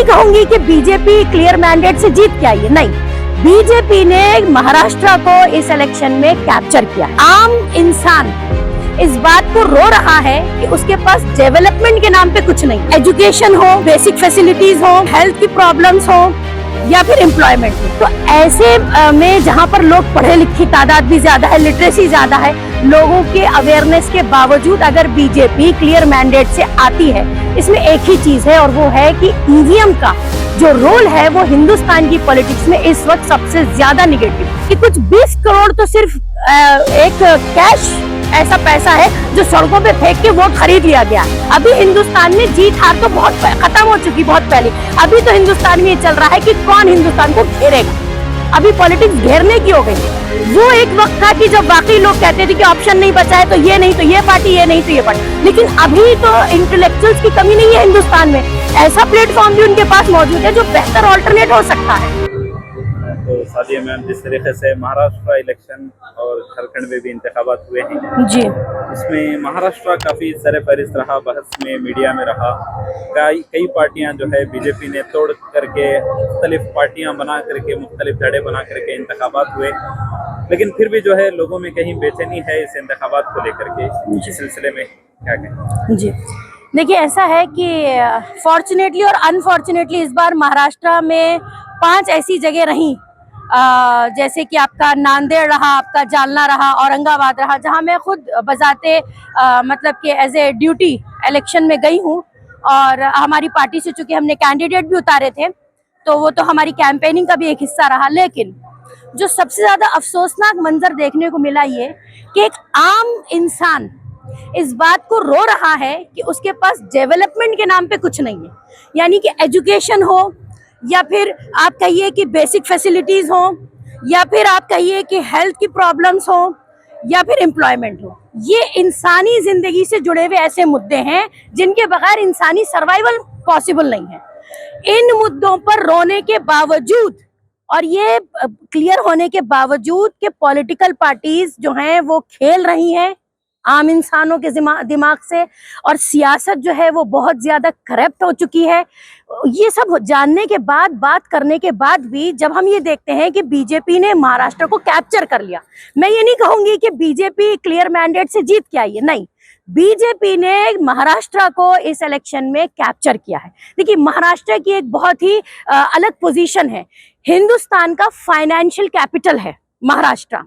नहीं कहूंगी कि बीजेपी क्लियर मैंडेट से जीत के आई है, नहीं। बीजेपी ने महाराष्ट्र को इस इलेक्शन में कैप्चर किया। आम इंसान इस बात को रो रहा है कि उसके पास डेवलपमेंट के नाम पे कुछ नहीं, एजुकेशन हो, बेसिक फैसिलिटीज हो, हेल्थ की प्रॉब्लम्स हो या फिर एम्प्लॉयमेंट हो। तो ऐसे में जहां पर लोग पढ़े लिखे तादाद भी ज्यादा है, लिटरेसी ज्यादा है, लोगों के अवेयरनेस के बावजूद अगर बीजेपी क्लियर मैंडेट से आती है, इसमें एक ही चीज है और वो है कि ईवीएम का जो रोल है वो हिंदुस्तान की पॉलिटिक्स में इस वक्त सबसे ज्यादा निगेटिव। कि कुछ 20 करोड़ तो सिर्फ एक कैश ऐसा पैसा है जो सड़कों पे फेंक के वोट खरीद लिया गया। अभी हिंदुस्तान में जीत हार तो बहुत खत्म हो चुकी, बहुत पहले। अभी तो हिंदुस्तान में ये चल रहा है कि कौन हिंदुस्तान को घेरेगा। अभी पॉलिटिक्स घेरने की हो गई। वो एक वक्त था कि जब वाकई लोग कहते थे कि ऑप्शन नहीं बचा है तो ये नहीं तो ये पार्टी, ये नहीं तो ये पार्टी। लेकिन अभी तो इंटेलेक्चुअल्स की कमी नहीं है हिंदुस्तान में। ऐसा प्लेटफॉर्म भी उनके पास मौजूद है जो बेहतर ऑल्टरनेट हो सकता है। तो सादिया मैम, जिस तरीके से महाराष्ट्र इलेक्शन और झारखंड में भी इंतखाबात हुए हैं जी, उसमें महाराष्ट्र काफ़ी सरफहरिस्त रहा, बहस में, मीडिया में रहा। कई पार्टियां जो है बीजेपी ने तोड़ करके मुख्तलिफ पार्टियां बना करके, मुख्तलिफ धड़े बना करके इंतखाबात हुए। लेकिन फिर भी जो है लोगों में कहीं बेचैनी है इस इंतखाबात को लेकर के। इस सिलसिले में क्या कहें? जी देखिए, ऐसा है कि फॉर्चुनेटली और अनफॉर्चुनेटली इस बार महाराष्ट्र में 5 ऐसी जगह रहीं, जैसे कि आपका नांदेड़ रहा, आपका जालना रहा, औरंगाबाद रहा, जहां मैं खुद बजाते मतलब कि एज ए ड्यूटी इलेक्शन में गई हूं। और हमारी पार्टी से चूंकि हमने कैंडिडेट भी उतारे थे तो वो तो हमारी कैंपेनिंग का भी एक हिस्सा रहा। लेकिन जो सबसे ज्यादा अफसोसनाक मंजर देखने को मिला ये कि एक आम इंसान इस बात को रो रहा है कि उसके पास डेवलपमेंट के नाम पे कुछ नहीं है। यानी कि एजुकेशन हो या फिर आप कहिए कि बेसिक फैसिलिटीज हो या फिर आप कहिए कि हेल्थ की प्रॉब्लम्स हो या फिर एम्प्लॉयमेंट हो। ये इंसानी जिंदगी से जुड़े हुए ऐसे मुद्दे हैं जिनके बगैर इंसानी सर्वाइवल पॉसिबल नहीं है। इन मुद्दों पर रोने के बावजूद और ये क्लियर होने के बावजूद कि पॉलिटिकल पार्टीज जो हैं वो खेल रही हैं आम इंसानों के दिमाग से, और सियासत जो है वो बहुत ज्यादा करप्ट हो चुकी है। ये सब जानने के बाद, बात करने के बाद भी जब हम ये देखते हैं कि बीजेपी ने महाराष्ट्र को कैप्चर कर लिया, मैं ये नहीं कहूंगी कि बीजेपी क्लियर मैंडेट से जीत के आई है, नहीं। बीजेपी ने महाराष्ट्र को इस इलेक्शन में कैप्चर किया है। देखिए, महाराष्ट्र की एक बहुत ही अलग पोजीशन है। हिंदुस्तान का फाइनेंशियल कैपिटल है महाराष्ट्र,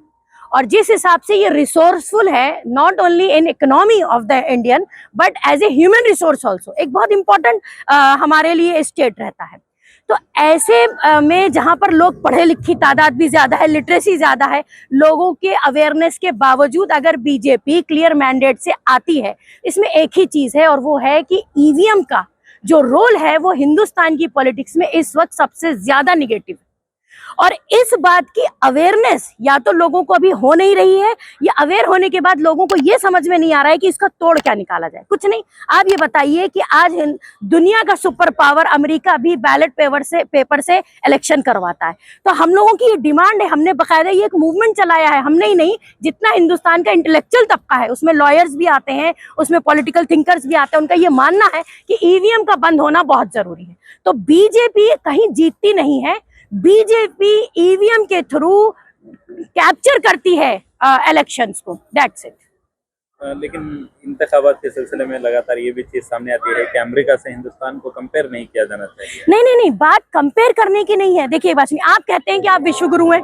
और जिस हिसाब से ये रिसोर्सफुल है, not only in economy of the Indian but as a human resource also, एक बहुत इंपॉर्टेंट हमारे लिए स्टेट रहता है। तो ऐसे में जहां पर लोग पढ़े लिखे तादाद भी ज्यादा है, लिटरेसी ज्यादा है, लोगों के अवेयरनेस के बावजूद अगर बीजेपी क्लियर मैंडेट से आती है, इसमें एक ही चीज है और वो है कि ईवीएम का जो रोल है वो हिंदुस्तान की पॉलिटिक्स में इस वक्त सबसे ज्यादा निगेटिव है। और इस बात की अवेयरनेस या तो लोगों को अभी हो नहीं रही है, या अवेयर होने के बाद लोगों को ये समझ में नहीं आ रहा है कि इसका तोड़ क्या निकाला जाए। कुछ नहीं, आप ये बताइए कि आज दुनिया का सुपर पावर अमेरिका भी बैलेट पेपर से इलेक्शन करवाता है। तो हम लोगों की ये डिमांड है, हमने बाकायदा ये एक मूवमेंट चलाया है। हमने ही नहीं, जितना हिंदुस्तान का इंटेलेक्चुअल तबका है उसमें लॉयर्स भी आते हैं, उसमें पॉलिटिकल थिंकर्स भी आते हैं, उनका ये मानना है कि ईवीएम का बंद होना बहुत जरूरी है। तो बीजेपी कहीं जीतती नहीं है, बीजेपी ईवीएम के थ्रू कैप्चर करती है इलेक्शंस को, दैट्स इट। लेकिन इंतखाबात के सिलसिले में लगातार ये भी चीज सामने आती है कि अमेरिका से हिंदुस्तान को कंपेयर नहीं किया जाना चाहिए। नहीं, बात कंपेयर करने की नहीं है। देखिए बात, आप कहते हैं कि आप विश्वगुरु हैं,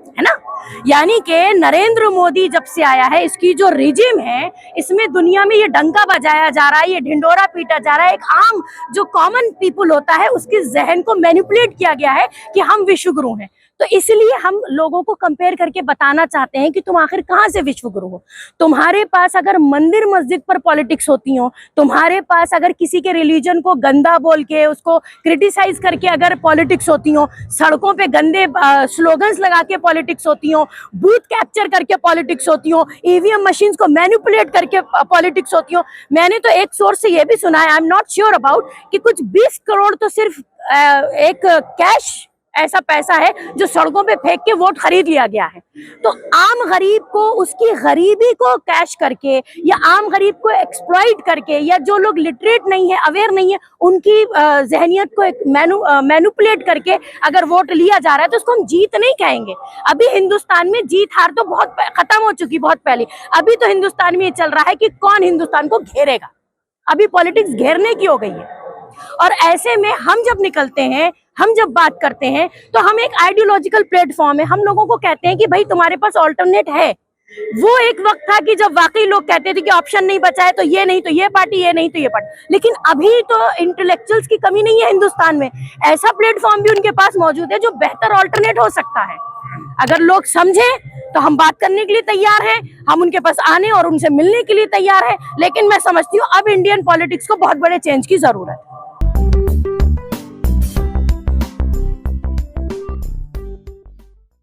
है ना? यानी कि नरेंद्र मोदी जब से आया है, इसकी जो रिजिम है इसमें दुनिया में ये डंका बजाया जा रहा है, ये ढिंडोरा पीटा जा रहा है। एक आम जो कॉमन पीपल होता है उसके जहन को मैनिपुलेट किया गया है कि हम विश्वगुरु हैं। तो इसलिए हम लोगों को कंपेयर करके बताना चाहते हैं कि तुम आखिर कहाँ से विश्वगुरु हो। तुम्हारे पास अगर मंदिर मस्जिद पर पॉलिटिक्स होती हो, तुम्हारे पास अगर किसी के रिलीजन को गंदा बोल के उसको क्रिटिसाइज करके अगर पॉलिटिक्स होती हो, सड़कों पे गंदे स्लोगन्स लगा के पॉलिटिक्स होती हो, बूथ कैप्चर करके पॉलिटिक्स होती हो, ईवीएम मशीन्स को मैनिपुलेट करके पॉलिटिक्स होती हो। मैंने तो एक सोर्स से ये भी सुना है, I am not sure about, कि कुछ 20 करोड़ तो सिर्फ एक कैश ऐसा पैसा है जो सड़कों पे फेंक के वोट खरीद लिया गया है। तो आम गरीब को उसकी गरीबी को कैश करके या आम गरीब को एक्सप्लॉइट करके या जो लोग लिटरेट नहीं है, अवेयर नहीं है, उनकी जहनियत को मैनुपुलेट करके अगर वोट लिया जा रहा है तो उसको हम जीत नहीं कहेंगे। अभी हिंदुस्तान में जीत हार तो बहुत खत्म हो चुकी, बहुत पहले। अभी तो हिंदुस्तान में ये चल रहा है कि कौन हिंदुस्तान को घेरेगा। अभी पॉलिटिक्स घेरने की हो गई है। और ऐसे में हम जब निकलते हैं, हम जब बात करते हैं, तो हम एक आइडियोलॉजिकल प्लेटफॉर्म है। हम लोगों को कहते हैं कि भाई तुम्हारे पास ऑल्टरनेट है। वो एक वक्त था कि जब वाकई लोग कहते थे कि ऑप्शन नहीं बचा है तो ये नहीं तो ये पार्टी, ये नहीं तो ये पार्टी। लेकिन अभी तो इंटेलेक्चुअल्स की कमी नहीं है हिंदुस्तान में। ऐसा प्लेटफॉर्म भी उनके पास मौजूद है जो बेहतर ऑल्टरनेट हो सकता है। अगर लोग समझे तो हम बात करने के लिए तैयार हैं, हम उनके पास आने और उनसे मिलने के लिए तैयार हैं। लेकिन मैं समझती हूँ अब इंडियन पॉलिटिक्स को बहुत बड़े चेंज की जरूरत है।